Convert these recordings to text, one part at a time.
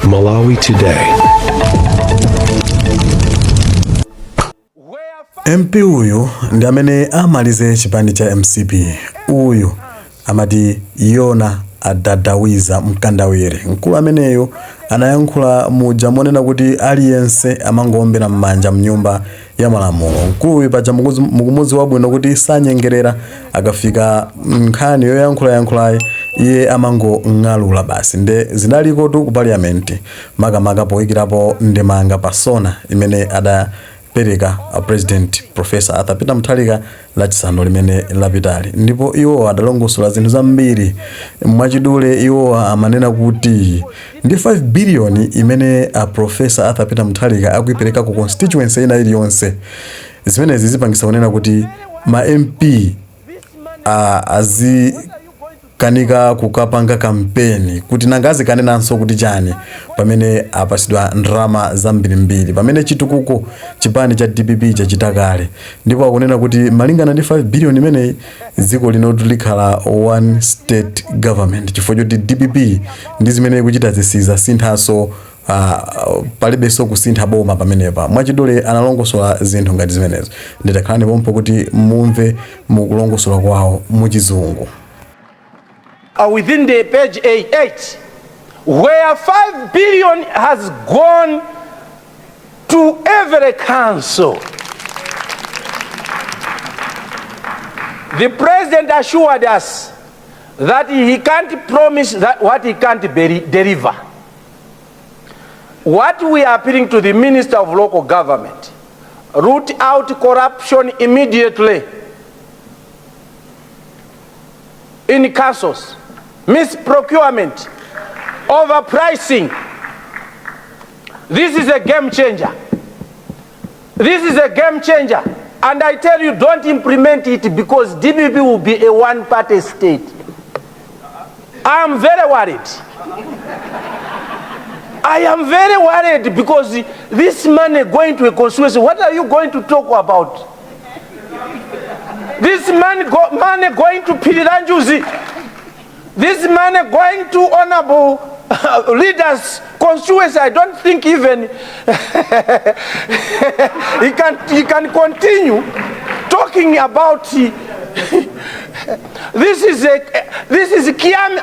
Malawi Today. MP uyu ndi amene amalize chipani cha MCP. Uyu amati Yona adadawiza mkandawire. Mkulu ameneyo anayankhula muja monena kuti aliyense amangowombera m'manja mnyumba ya malamulo. Mkulu paja mukumuzi wabwino kuti sanyengerera akafika nkhani yoyankhula iye amangong'alula basi. Nde zinaliko tu ku parliament makamaka poyikirapo ndemanga pasona imene adapereka President Professor Apweteka Mutharika lachisanu limene lapitali. Ndipo iwo adalongosola zinthu zambiri. Mwachidule iwo amanena kuti ndi 5 billion imene Professor Apweteka Mutharika akuipereka ku constituency ina iliyonse. Zimenezi zipangisa kunena kuti ma MP azikanika kukapanga kampeni kuti nangazi kanenanso kuti chani pamene apasidwa ndrama zambirimbiri pamene chitukuko chipani cha DPP chachitakale. Ndipo akunena kuti malingana ndi 5 billion imene dziko linotulikhala one state government chifukwa choti DPP ndi zimene kuchita zisiza sinthaso palibenso kusintha boma pamenepa. Mwachidule analongosola zinthu ngati zimenezo. Nditakhalani pompo kuti mumve mukulongosola kwawo muchizungu. Within the page 88, where 5 billion has gone to every council. The president assured us that he can't promise that what he can't deliver. What we are appealing to the Minister of Local Government, root out corruption immediately in councils. Misprocurement, overpricing. This is a game changer. This is a game changer. And I tell you, don't implement it because DPP will be a one-party state. I am very worried. I am very worried because this money going to a constituency, what are you going to talk about? This money going to Piriranjuzi. This money going to honorable leaders, constituency. I don't think even he can continue talking about this is Kiam.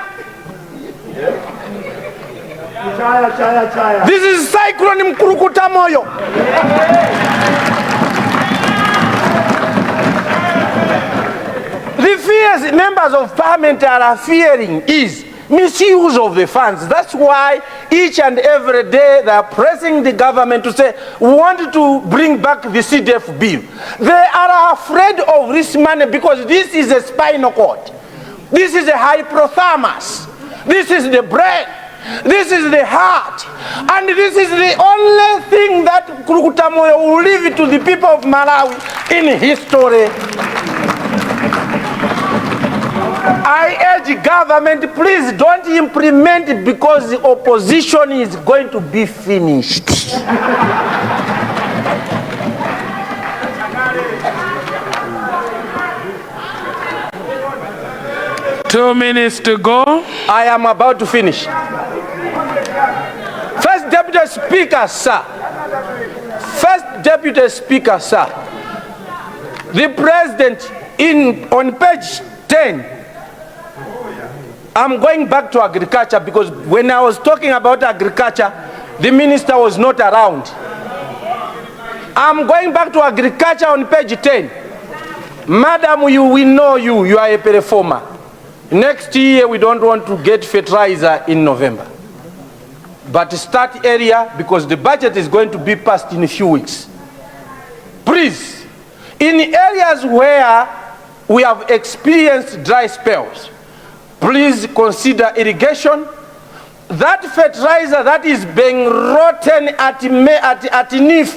This is cyclone Mkurukuta Moyo. The fears members of parliament are fearing is misuse of the funds. That's why each and every day they are pressing the government to say, we want to bring back the CDF bill. They are afraid of this money because this is a spinal cord. This is a hypothalamus. This is the brain. This is the heart. And this is the only thing that Kurukutamoyo will leave to the people of Malawi in history. I urge government, please don't implement it because the opposition is going to be finished. 2 minutes to go. I am about to finish. First Deputy Speaker, sir. First Deputy Speaker, sir. The President on page 10, I'm going back to agriculture because when I was talking about agriculture, the minister was not around. I'm going back to agriculture on page 10. Madam, we know you are a performer. Next year, we don't want to get fertilizer in November. But start earlier because the budget is going to be passed in a few weeks. Please, in areas where we have experienced dry spells, please consider irrigation. That fertilizer that is being rotten at NIF,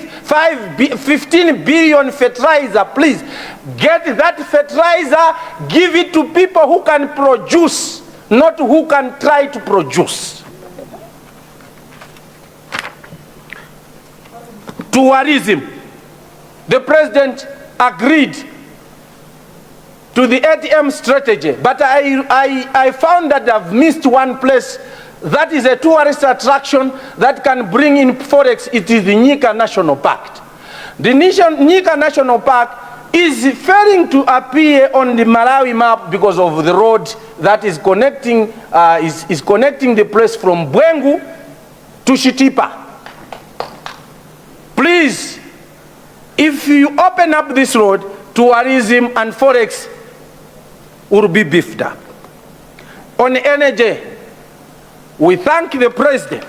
15 billion fertilizer, please get that fertilizer, give it to people who can produce, not who can try to produce. Tourism, the president agreed to the ATM strategy, but I found that I've missed one place that is a tourist attraction that can bring in forex. It is the Nyika National Park. The Nyika National Park is failing to appear on the Malawi map because of the road that is connecting connecting the place from Bwengu to Shitipa. Please, if you open up this road, tourism and forex will be beefed up. On energy, we thank the president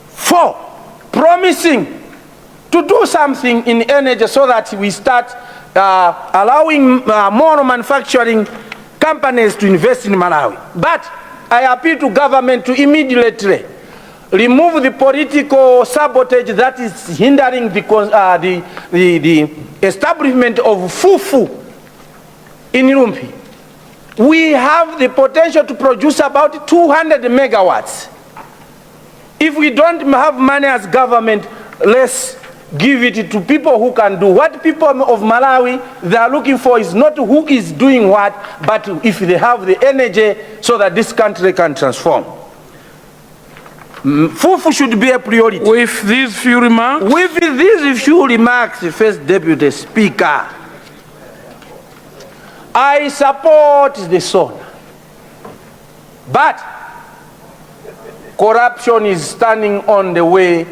for promising to do something in energy so that we start allowing more manufacturing companies to invest in Malawi. But I appeal to government to immediately remove the political sabotage that is hindering the establishment of Fufu in Lumpi. We have the potential to produce about 200 megawatts. If we don't have money as government, let's give it to people who can do. What people of Malawi, they are looking for is not who is doing what, but if they have the energy so that this country can transform. Fufu should be a priority. With these few remarks, First Deputy Speaker, I support the son, but corruption is standing on the way.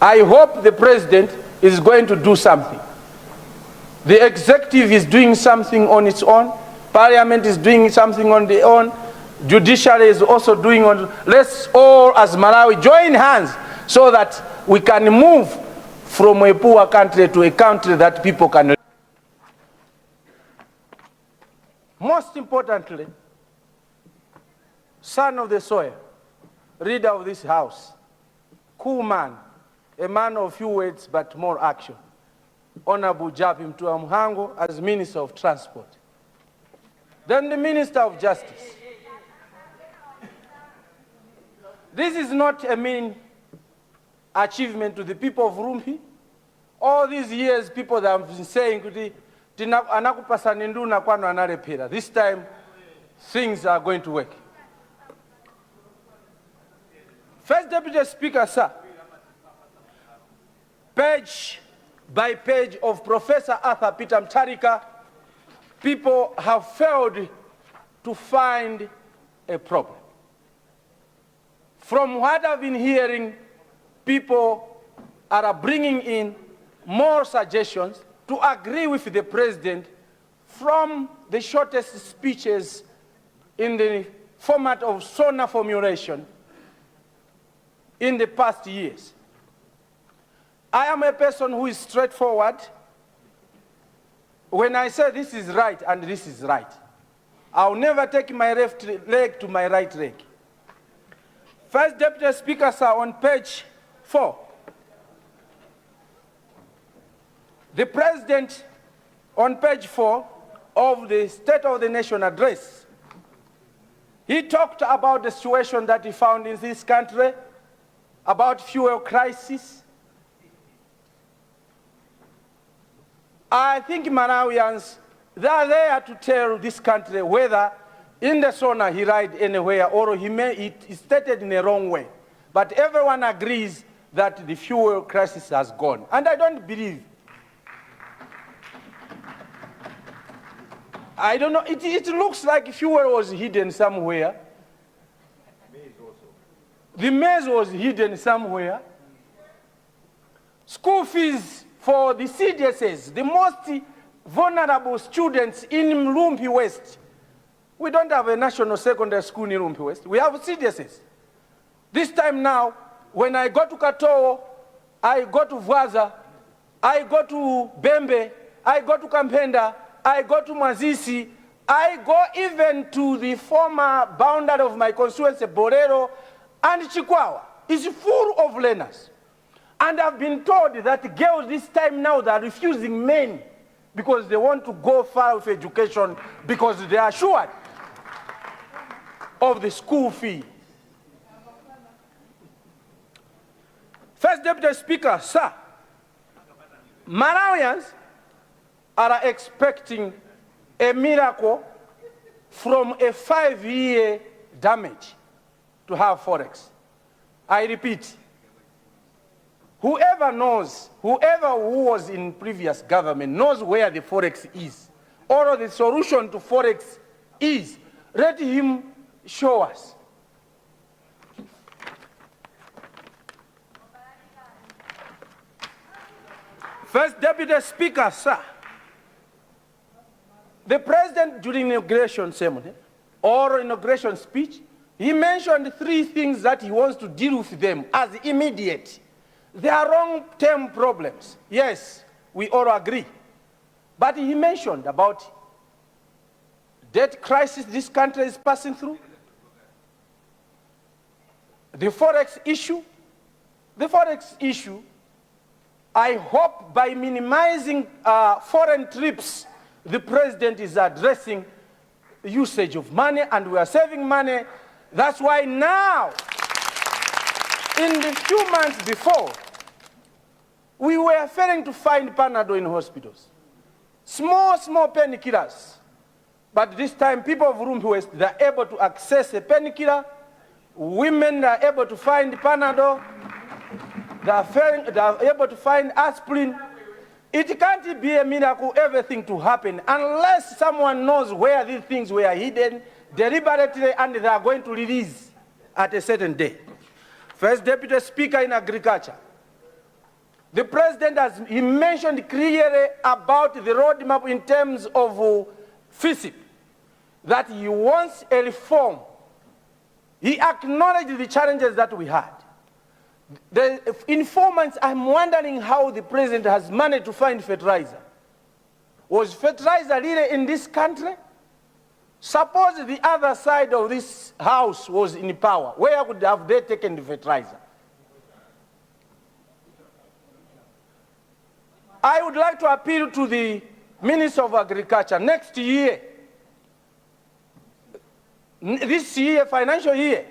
I hope the president is going to do something. The executive is doing something on its own. Parliament is doing something on their own. Judiciary is also doing on. Let's all, as Malawi, join hands so that we can move from a poor country to a country that people can. Most importantly, son of the soil, leader of this house, cool man, a man of few words but more action, Honorable Japim Tuamhango as Minister of Transport. Then the Minister of Justice. This is not a mean achievement to the people of Rumpi. All these years, people that have been saying, this time, things are going to work. First Deputy Speaker, sir, page by page of Professor Arthur Peter Mtarika, people have failed to find a problem. From what I've been hearing, people are bringing in more suggestions to agree with the president from the shortest speeches in the format of SONA formulation in the past years. I am a person who is straightforward. When I say this is right and this is right, I'll never take my left leg to my right leg. First Deputy Speaker, sir, on page 4, the president, on page 4 of the State of the Nation address, he talked about the situation that he found in this country, about fuel crisis. I think Malawians, they are there to tell this country whether in the SONA he lied anywhere or he stated in a wrong way. But everyone agrees that the fuel crisis has gone. And I don't believe. I don't know, it looks like fuel was hidden somewhere. The maize was hidden somewhere. School fees for the CDSs, the most vulnerable students in Lumpi West. We don't have a national secondary school in Lumpi West. We have CDSs. This time now, when I go to Katowo, I go to Vwaza, I go to Bembe, I go to Kampenda, I go to Mazisi, I go even to the former boundary of my constituency, Borero, and Chikwawa. It's full of learners. And I've been told that girls this time now they are refusing men because they want to go far with education because they are assured of the school fee. First Deputy Speaker, sir, Malawians are expecting a miracle from a 5-year damage to have forex. I repeat, whoever who was in previous government knows where the forex is, or the solution to forex is. Let him show us. First Deputy Speaker, sir, the President during inauguration ceremony or inauguration speech, he mentioned 3 things that he wants to deal with them as immediate. They are long-term problems. Yes, we all agree. But he mentioned about debt crisis this country is passing through, the forex issue. The forex issue, I hope by minimizing foreign trips, the President is addressing usage of money, and we are saving money. That's why now, in the few months before, we were failing to find Panadol in hospitals. Small painkillers. But this time, people of Rumbi West, they are able to access a painkiller. Women are able to find Panadol. They are able to find aspirin. It can't be a miracle, everything to happen, unless someone knows where these things were hidden deliberately and they are going to release at a certain day. First Deputy Speaker in Agriculture. The President he mentioned clearly about the roadmap in terms of FISIP, that he wants a reform. He acknowledged the challenges that we had. In 4 months, I'm wondering how the President has managed to find fertilizer. Was fertilizer really in this country? Suppose the other side of this house was in power. Where would have they taken the fertilizer? I would like to appeal to the Minister of Agriculture next year, this year, financial year,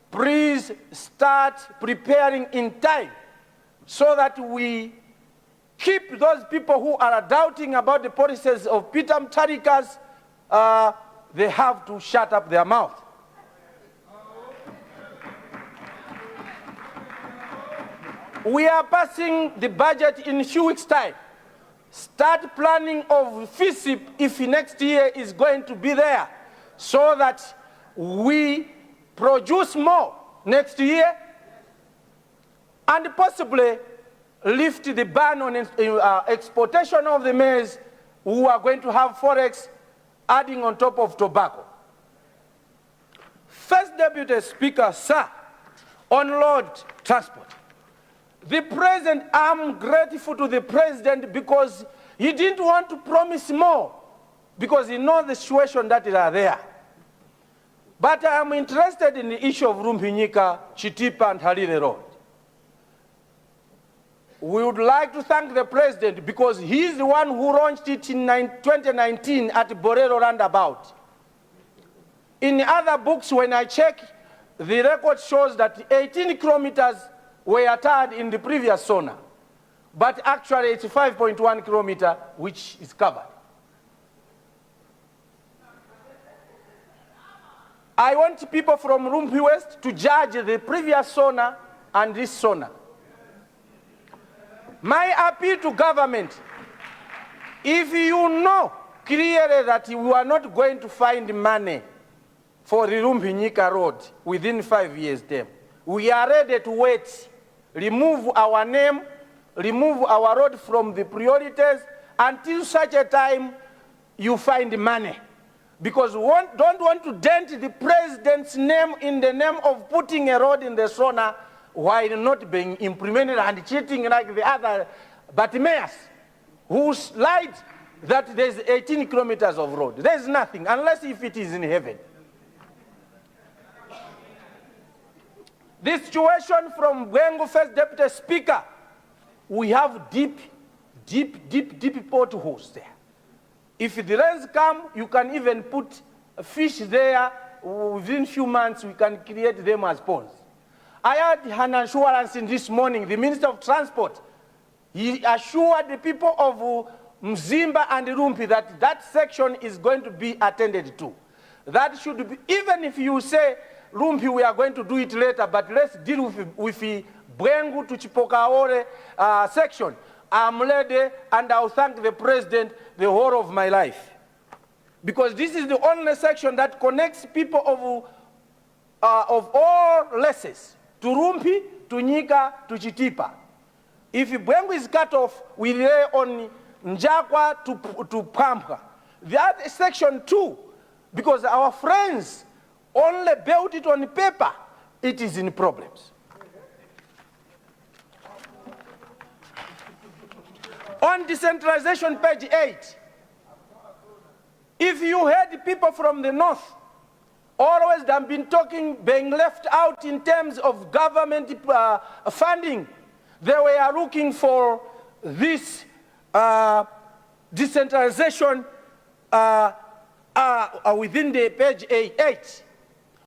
please start preparing in time so that we keep those people who are doubting about the policies of Peter Mutharika's, they have to shut up their mouth. We are passing the budget in a few weeks' time. Start planning of FISIP if next year is going to be there, so that we produce more next year and possibly lift the ban on exportation of the maize, who are going to have forex adding on top of tobacco. First Deputy Speaker, sir, on road transport. The President, I'm grateful to the President because he didn't want to promise more because he knows the situation that is there. But I am interested in the issue of Rumbinyika, Chitipa, and Harire Road. We would like to thank the President because he is the one who launched it in 2019 at Borero Roundabout. In other books, when I check, the record shows that 18 kilometers were tarred in the previous SONA. But actually, it's 5.1 kilometers which is covered. I want people from Rumbi West to judge the previous SONA and this SONA. My appeal to government, if you know clearly that you are not going to find money for the Rumbinyika Road within 5 years' term, we are ready to wait, remove our name, remove our road from the priorities until such a time you find money. Because we don't want to dent the President's name in the name of putting a road in the SONA while not being implemented and cheating like the other Batmayas who lied that there's 18 kilometers of road. There's nothing, unless if it is in heaven. This situation from Gwengo First Deputy Speaker, we have deep potholes there. If the rains come, you can even put fish there. Within few months, we can create them as ponds. I had an assurance in this morning, the Minister of Transport, he assured the people of Mzimba and Rumpi that that section is going to be attended to. That should be, even if you say, Lumpi, we are going to do it later, but let's deal with the Bwengu to Chipokaore section. I'm ready, and I'll thank the president the whole of my life. Because this is the only section that connects people of all races, to Lumpi, to Nyika, to Chitipa. If Bwengu is cut off, we lay on Njakwa to Pampa. That is section 2, because our friends only built it on paper, it is in problems. On decentralization, page 8, if you heard people from the north, always have been talking, being left out in terms of government funding, they were looking for this decentralization within the page 8.